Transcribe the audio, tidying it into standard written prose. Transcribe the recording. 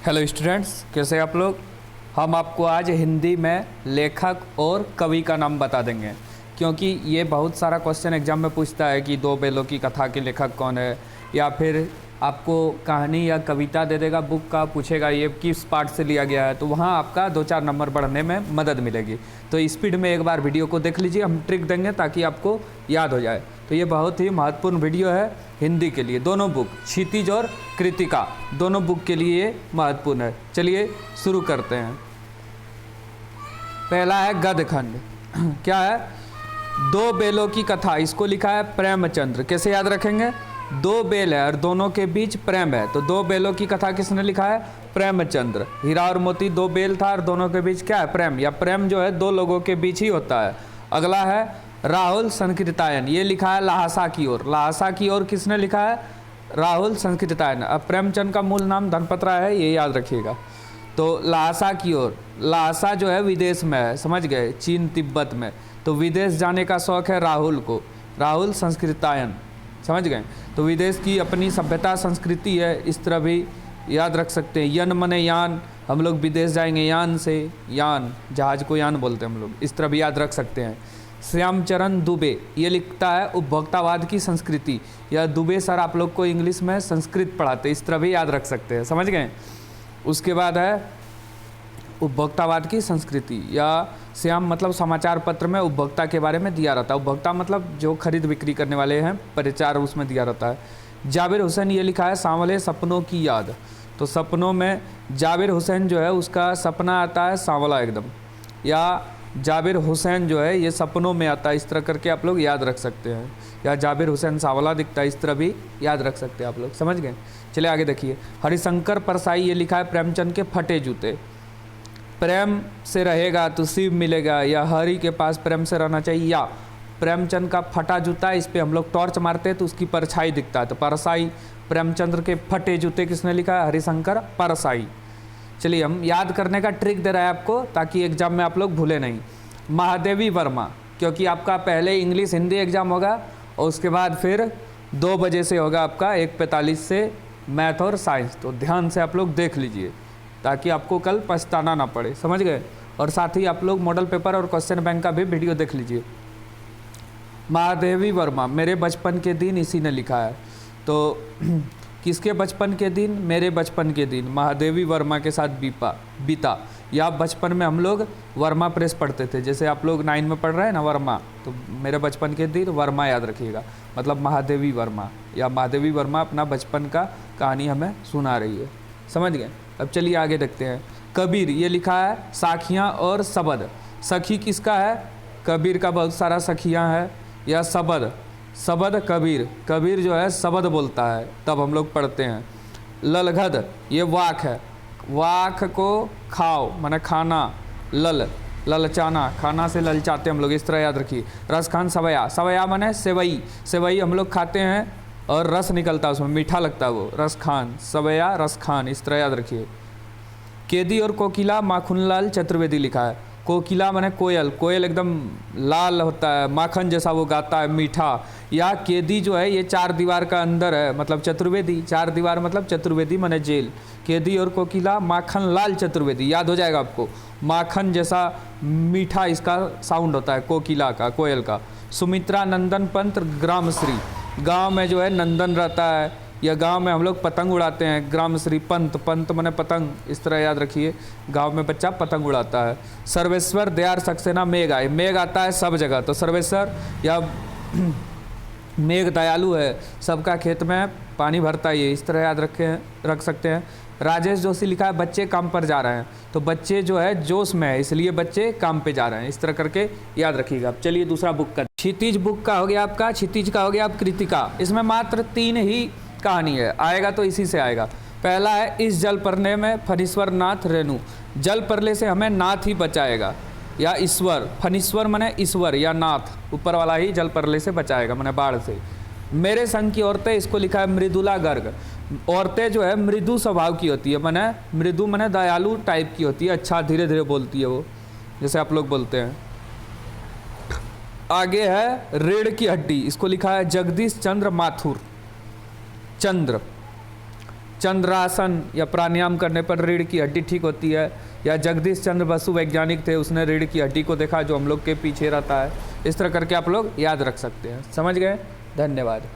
Hello students, कैसे आप लोग। हम आपको आज हिंदी में लेखक और कवि का नाम बता देंगे, क्योंकि ये बहुत सारा क्वेश्चन एग्जाम में पूछता है कि दो बेलों की कथा के लेखक कौन है, या फिर आपको कहानी या कविता दे देगा बुक का, पूछेगा ये किस पार्ट से लिया गया है, तो वहाँ आपका 2-4 नंबर बढ़ने में मदद मिलेगी। तो स्पीड में एक बार वीडियो को देख लीजिए, हम ट्रिक देंगे ताकि आपको याद हो जाए। तो ये बहुत ही महत्वपूर्ण वीडियो है हिंदी के लिए। दोनों बुक, क्षितिज और कृतिका, दोनों बुक के लिए ये महत्वपूर्ण है। चलिए शुरू करते हैं। पहला है गदखंड। क्या है? दो बेलों की कथा। इसको लिखा है प्रेमचंद्र। कैसे याद रखेंगे? दो बेल है और दोनों के बीच प्रेम है, तो दो बेलों की कथा किसने लिखा है? प्रेमचंद्र। हीरा और मोती दो बेल था और दोनों के बीच क्या है? प्रेम। या प्रेम जो है दो लोगों के बीच ही होता है। अगला है राहुल संकृतायन। ये लिखा है लहासा की ओर। लहासा की ओर किसने लिखा है? राहुल संकृतायन। अब प्रेमचंद का मूल नाम धनपत्रा है, ये याद रखिएगा। तो लहासा की ओर, लहासा जो है विदेश में है, समझ गए, चीन तिब्बत में। तो विदेश जाने का शौक है राहुल को, राहुल संस्कृतायन, समझ गए। तो विदेश की अपनी सभ्यता संस्कृति है, इस तरह भी याद रख सकते हैं। यन मने यान, हम लोग विदेश जाएंगे यान से, यान, जहाज को यान बोलते हैं हम लोग, इस तरह भी याद रख सकते हैं। श्यामचरण दुबे, ये लिखता है उपभोक्तावाद की संस्कृति, या दुबे सर आप लोग को इंग्लिश में संस्कृत पढ़ाते, इस तरह भी याद रख सकते हैं, समझ गए। उसके बाद है उपभोक्तावाद की संस्कृति, या श्याम मतलब समाचार पत्र में उपभोक्ता के बारे में दिया रहता है। उपभोक्ता मतलब जो खरीद बिक्री करने वाले हैं, परिचार उसमें दिया रहता है। जाबिर हुसैन, ये लिखा है सांवले सपनों की याद। तो सपनों में जाबिर हुसैन जो है उसका सपना आता है सांवला एकदम, या जाबिर हुसैन जो है ये सपनों में आता है, इस तरह करके आप लोग याद रख सकते हैं। या जाबिर हुसैन सांवला दिखता है, इस तरह भी याद रख सकते हैं आप लोग, समझ गए। चलिए आगे देखिए। हरिशंकर परसाई, ये लिखा है प्रेमचंद के फटे जूते। प्रेम से रहेगा तो शिव मिलेगा, या हरि के पास प्रेम से रहना चाहिए, या प्रेमचंद का फटा जूता है, इस पर हम लोग टॉर्च मारते हैं तो उसकी परछाई दिखता है। तो परसाई, प्रेमचंद्र के फटे जूते किसने लिखा है? हरिशंकर परसाई। चलिए, हम याद करने का ट्रिक दे रहे हैं आपको ताकि एग्जाम में आप लोग भूले नहीं। महादेवी वर्मा, क्योंकि आपका पहले इंग्लिश हिंदी एग्जाम होगा और उसके बाद फिर 2 बजे से होगा आपका 1:45 से मैथ और साइंस। तो ध्यान से आप लोग देख लीजिए ताकि आपको कल पछताना ना पड़े, समझ गए। और साथ ही आप लोग मॉडल पेपर और क्वेश्चन बैंक का भी वीडियो देख लीजिए। महादेवी वर्मा, मेरे बचपन के दिन, इसी ने लिखा है। तो किसके बचपन के दिन? मेरे बचपन के दिन महादेवी वर्मा के साथ बीता। या बचपन में हम लोग वर्मा प्रेस पढ़ते थे, जैसे आप लोग 9 में पढ़ रहे हैं ना वर्मा, तो मेरे बचपन के दिन वर्मा याद रखिएगा, मतलब महादेवी वर्मा, या महादेवी वर्मा अपना बचपन का कहानी हमें सुना रही है, समझ गए। अब चलिए आगे देखते हैं। कबीर, ये लिखा है साखियाँ और सबद। सखी किसका है? कबीर का बहुत सारा सखियाँ है। या सबद, सबद कबीर, कबीर जो है सबद बोलता है, तब हम लोग पढ़ते हैं। ललघद, ये वाक है, वाक को खाओ माने खाना, ललचाना, खाना से ललचाते हम लोग, इस तरह याद रखिए। रसखान सवया, सवया माने सेवई, सेवई हम लोग खाते हैं और रस निकलता है उसमें, मीठा लगता है वो, रसखान, सवया रसखान, इस तरह याद रखिए। केदी और कोकिला, माखनलाल चतुर्वेदी लिखा है। कोकिला माने कोयल, कोयल एकदम लाल होता है, माखन जैसा वो गाता है, मीठा। या केदी जो है ये 4 दीवार का अंदर है, मतलब चतुर्वेदी, 4 दीवार मतलब चतुर्वेदी माने जेल। केदी और कोकिला, माखन लाल चतुर्वेदी, याद हो जाएगा आपको। माखन जैसा मीठा इसका साउंड होता है कोकिला का, कोयल का। सुमित्रा नंदन पंत ग्रामश्री, गांव में जो है नंदन रहता है, या गांव में हम लोग पतंग उड़ाते हैं, ग्रामश्री पंत, पंत माने पतंग, इस तरह याद रखिए, गांव में बच्चा पतंग उड़ाता है। सर्वेश्वर दयार सक्सेना, मेघ आए, मेघ आता है सब जगह, तो सर्वेश्वर या मेघ दयालु है, सबका खेत में पानी भरता ही है, इस तरह याद रख सकते हैं। राजेश जोशी लिखा है बच्चे काम पर जा रहे हैं। तो बच्चे जो है जोश में है, इसलिए बच्चे काम पे जा रहे हैं, इस तरह करके याद रखिएगा। चलिए दूसरा बुक का, क्षितिज बुक का हो गया आपका, क्षितिज का हो गया आप कृतिका। इसमें मात्र 3 ही कहानी है, आएगा तो इसी से आएगा। पहला है इस जल परले में फणीश्वर नाथ रेणु, जल परले से हमें नाथ ही बचाएगा, या ईश्वर, फणीश्वर माने ईश्वर या नाथ, ऊपर वाला ही जल परले से बचाएगा माने बाढ़ से। मेरे संग की औरतें, इसको लिखा है मृदुला गर्ग। औरतें जो है मृदु स्वभाव की होती है, माने मृदु माने दयालु टाइप की होती है, अच्छा धीरे धीरे बोलती है वो, जैसे आप लोग बोलते हैं। आगे है रीढ़ की हड्डी, इसको लिखा है जगदीश चंद्र माथुर, चंद्र। चंद्रासन या प्राणायाम करने पर रीढ़ की हड्डी ठीक होती है, या जगदीश चंद्र बसु वैज्ञानिक थे, उसने रीढ़ की हड्डी को देखा जो हम लोग के पीछे रहता है। इस तरह करके आप लोग याद रख सकते हैं। समझ गए? धन्यवाद।